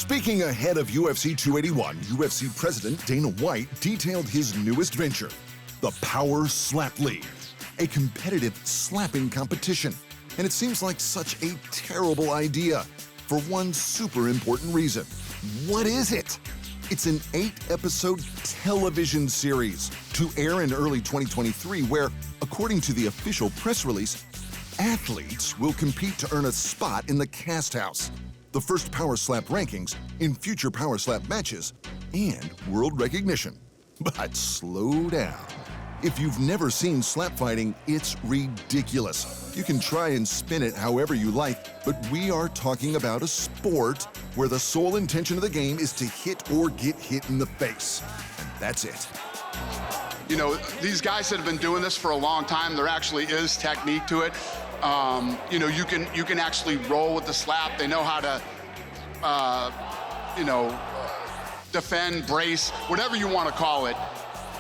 Speaking ahead of UFC 281, UFC President Dana White detailed his newest venture, the Power Slap League, a competitive slapping competition. And it seems like such a terrible idea for one super important reason. What is it? It's an 8-episode television series to air in early 2023 where, according to the official press release, athletes will compete to earn a spot in the cast house, the first Power Slap rankings in future Power Slap matches, and world recognition. But slow down. If you've never seen slap fighting, it's ridiculous. You can try and spin it however you like, but we are talking about a sport where the sole intention of the game is to hit or get hit in the face. And that's it. You know, these guys that have been doing this for a long time, there actually is technique to it. You know, you can actually roll with the slap. They know how to, defend, brace, whatever you want to call it.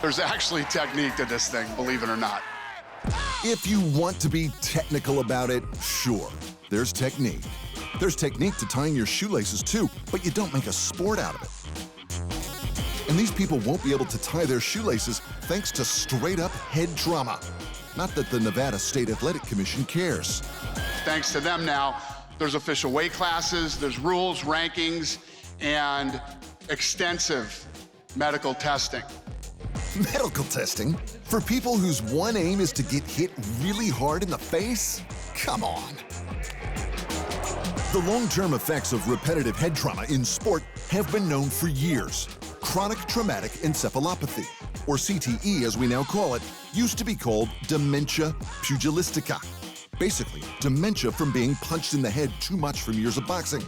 There's actually technique to this thing, believe it or not. If you want to be technical about it, sure, there's technique. There's technique to tying your shoelaces too, but you don't make a sport out of it. And these people won't be able to tie their shoelaces thanks to straight-up head trauma. Not that the Nevada State Athletic Commission cares. Thanks to them now, there's official weight classes, there's rules, rankings, and extensive medical testing. Medical testing? For people whose one aim is to get hit really hard in the face? Come on. The long-term effects of repetitive head trauma in sport have been known for years. Chronic traumatic encephalopathy, or CTE as we now call it, used to be called dementia pugilistica. Basically, dementia from being punched in the head too much from years of boxing.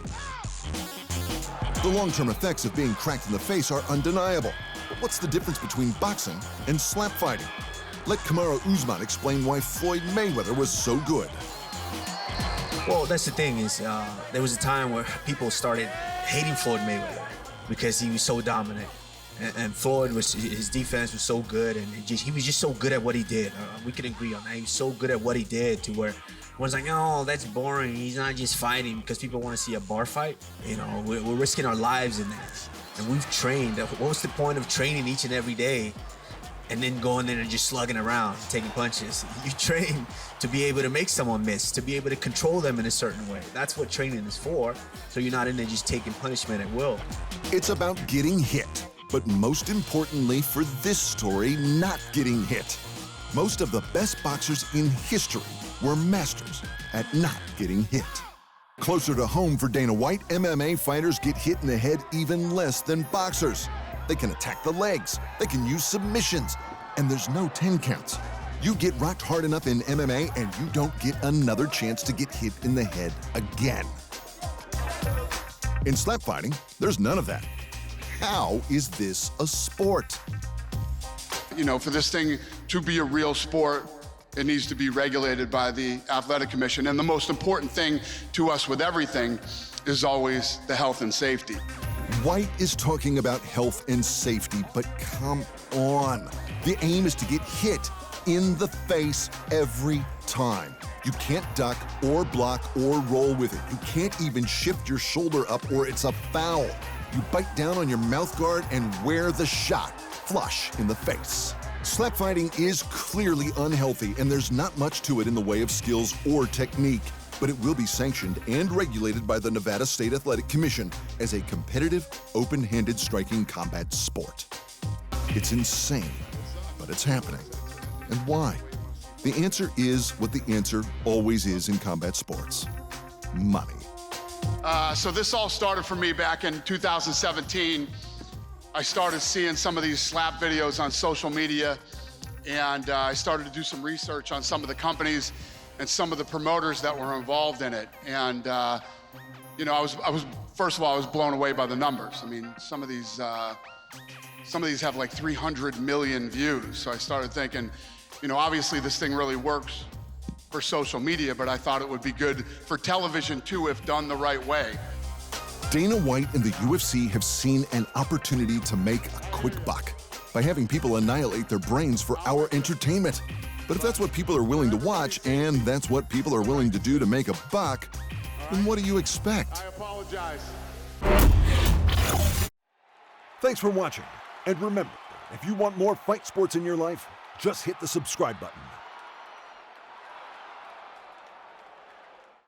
The long-term effects of being cracked in the face are undeniable. But what's the difference between boxing and slap fighting? Let Kamaru Usman explain why Floyd Mayweather was so good. Well, that's the thing is, there was a time where people started hating Floyd Mayweather because he was so dominant. And Floyd, his defense was so good, and he was just so good at what he did. We could agree on that. He was so good at what he did to where everyone's like, oh, that's boring. He's not just fighting because people want to see a bar fight. You know, we're risking our lives in that. And we've trained. What's the point of training each and every day and then going there and just slugging around, taking punches? You train to be able to make someone miss, to be able to control them in a certain way. That's what training is for, so you're not in there just taking punishment at will. It's about getting hit, but most importantly for this story, not getting hit. Most of the best boxers in history were masters at not getting hit. Closer to home for Dana White, MMA fighters get hit in the head even less than boxers. They can attack the legs, they can use submissions, and there's no 10 counts. You get rocked hard enough in MMA and you don't get another chance to get hit in the head again. In slap fighting, there's none of that. How is this a sport? You know, for this thing to be a real sport, it needs to be regulated by the Athletic Commission. And the most important thing to us with everything is always the health and safety. White is talking about health and safety, but come on. The aim is to get hit in the face every time. You can't duck or block or roll with it. You can't even shift your shoulder up or it's a foul. You bite down on your mouth guard and wear the shot flush in the face. Slap fighting is clearly unhealthy, and there's not much to it in the way of skills or technique, but it will be sanctioned and regulated by the Nevada State Athletic Commission as a competitive, open-handed striking combat sport. It's insane, but it's happening. And why? The answer is what the answer always is in combat sports: money. So this all started for me back in 2017. I started seeing some of these slap videos on social media, and I started to do some research on some of the companies and some of the promoters that were involved in it. And you know, I was first of all, I was blown away by the numbers. I mean, some of these have like 300 million views. So I started thinking, you know, obviously this thing really works for social media, but I thought it would be good for television too if done the right way. Dana White and the UFC have seen an opportunity to make a quick buck by having people annihilate their brains for our entertainment. But if that's what people are willing to watch, and that's what people are willing to do to make a buck, then what do you expect? I apologize. Thanks for watching. And remember, if you want more fight sports in your life, just hit the subscribe button.